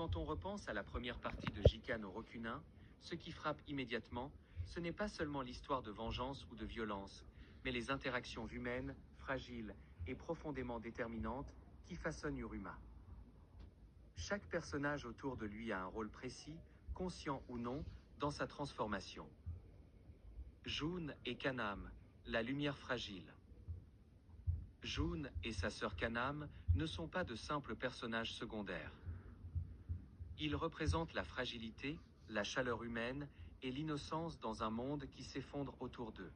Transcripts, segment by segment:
Quand on repense à la première partie de J.K. no Rokunin, ce qui frappe immédiatement, ce n'est pas seulement l'histoire de vengeance ou de violence, mais les interactions humaines, fragiles et profondément déterminantes, qui façonnent Uruma. Chaque personnage autour de lui a un rôle précis, conscient ou non, dans sa transformation. June et Kaname, la lumière fragile. June et sa sœur Kaname ne sont pas de simples personnages secondaires. Ils représentent la fragilité, la chaleur humaine et l'innocence dans un monde qui s'effondre autour d'eux.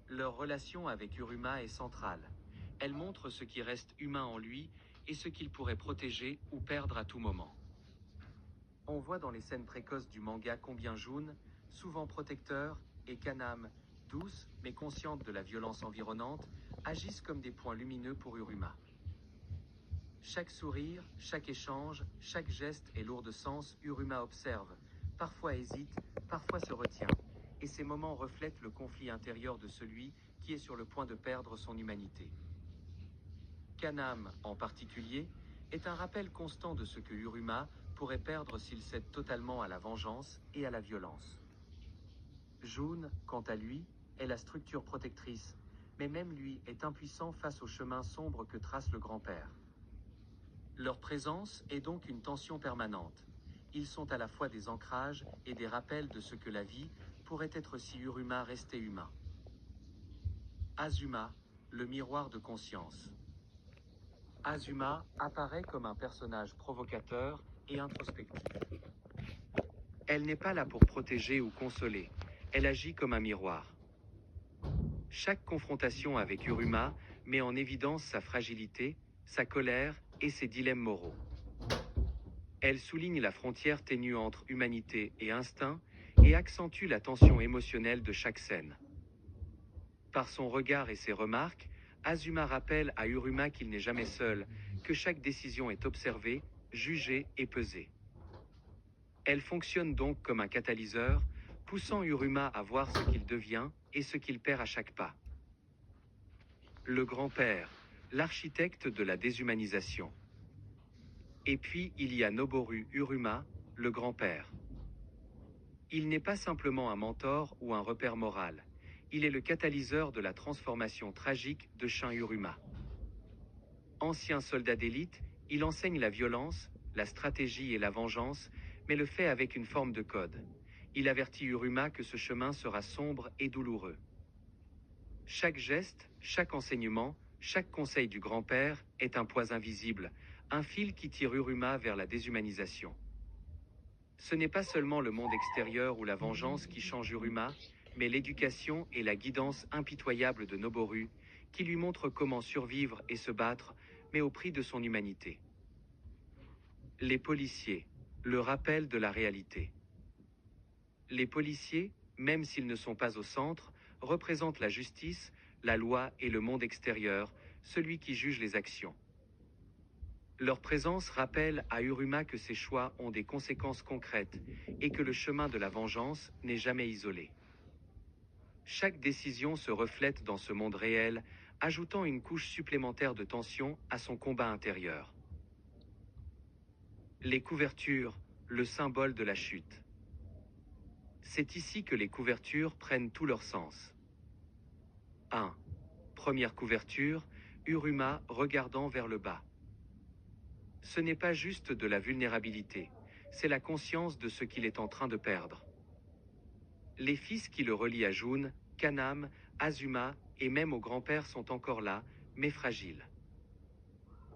Leur relation avec Uruma est centrale. Elle montre ce qui reste humain en lui et ce qu'il pourrait protéger ou perdre à tout moment. On voit dans les scènes précoces du manga combien June, souvent protecteur, et Kaname, douce mais consciente de la violence environnante, agissent comme des points lumineux pour Uruma. Chaque sourire, chaque échange, chaque geste est lourd de sens. Uruma observe, parfois hésite, parfois se retient, et ces moments reflètent le conflit intérieur de celui qui est sur le point de perdre son humanité. Kaname, en particulier, est un rappel constant de ce que Uruma pourrait perdre s'il cède totalement à la vengeance et à la violence. June, quant à lui, est la structure protectrice, mais même lui est impuissant face au chemin sombre que trace le grand-père. Leur présence est donc une tension permanente. Ils sont à la fois des ancrages et des rappels de ce que la vie pourrait être si Uruma restait humain. Azuma, le miroir de conscience. Azuma apparaît comme un personnage provocateur et introspectif. Elle n'est pas là pour protéger ou consoler, elle agit comme un miroir. Chaque confrontation avec Uruma met en évidence sa fragilité, sa colère et ses dilemmes moraux. Elle souligne la frontière ténue entre humanité et instinct et accentue la tension émotionnelle de chaque scène. Par son regard et ses remarques, Azuma rappelle à Uruma qu'il n'est jamais seul, que chaque décision est observée, jugée et pesée. Elle fonctionne donc comme un catalyseur, poussant Uruma à voir ce qu'il devient et ce qu'il perd à chaque pas. Le grand-père, l'architecte de la déshumanisation. Et puis il y a Noboru Uruma, le grand-père. Il n'est pas simplement un mentor ou un repère moral, il est le catalyseur de la transformation tragique de Shin Uruma. Ancien soldat d'élite, il enseigne la violence, la stratégie et la vengeance, mais le fait avec une forme de code. Il avertit Uruma que ce chemin sera sombre et douloureux. Chaque geste, chaque enseignement, chaque conseil du grand-père est un poids invisible, un fil qui tire Uruma vers la déshumanisation. Ce n'est pas seulement le monde extérieur ou la vengeance qui change Uruma, mais l'éducation et la guidance impitoyable de Noboru, qui lui montrent comment survivre et se battre, mais au prix de son humanité. Les policiers, le rappel de la réalité. Les policiers, même s'ils ne sont pas au centre, représentent la justice, la loi et le monde extérieur, celui qui juge les actions. Leur présence rappelle à Uruma que ses choix ont des conséquences concrètes et que le chemin de la vengeance n'est jamais isolé. Chaque décision se reflète dans ce monde réel, ajoutant une couche supplémentaire de tension à son combat intérieur. Les couvertures, le symbole de la chute. C'est ici que les couvertures prennent tout leur sens. 1. Première couverture, Uruma regardant vers le bas. Ce n'est pas juste de la vulnérabilité, c'est la conscience de ce qu'il est en train de perdre. Les fils qui le relient à June, Kaname, Azuma et même au grand-père sont encore là, mais fragiles.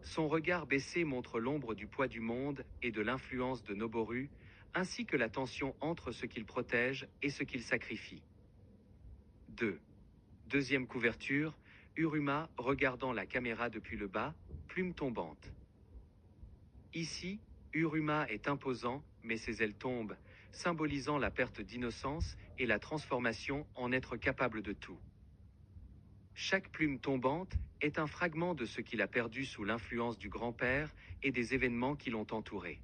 Son regard baissé montre l'ombre du poids du monde et de l'influence de Noboru, ainsi que la tension entre ce qu'il protège et ce qu'il sacrifie. 2. Deuxième couverture, Uruma regardant la caméra depuis le bas, plume tombante. Ici, Uruma est imposant, mais ses ailes tombent, symbolisant la perte d'innocence et la transformation en être capable de tout. Chaque plume tombante est un fragment de ce qu'il a perdu sous l'influence du grand-père et des événements qui l'ont entouré.